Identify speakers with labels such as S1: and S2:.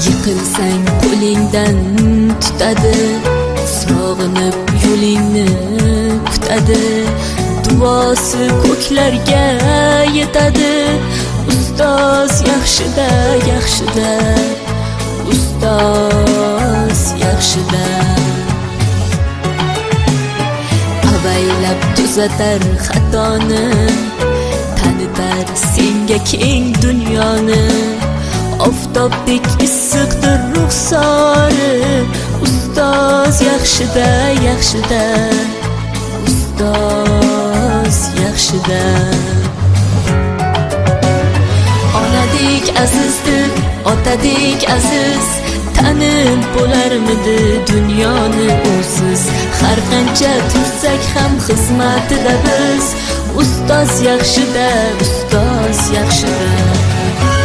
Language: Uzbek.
S1: Yiqilsang qo'lingdan tutadi, sog'inib yo'lingni kutadi, duosi ko'klarga yetadi. Ustoz yaxshida, yaxshida, ustoz yaxshida. Avaylab tuzatar xatoni, tanitar senga keng dunyoni. Oftobdek issiqdir ruxsori, ustoz yaxshida, yaxshida, ustoz yaxshida. Onadek azizdir, otadek aziz, tanib bo'larmidi dunyoni usiz. Har qancha tursak ham xizmatida biz, ustoz yaxshida, ustoz yaxshida.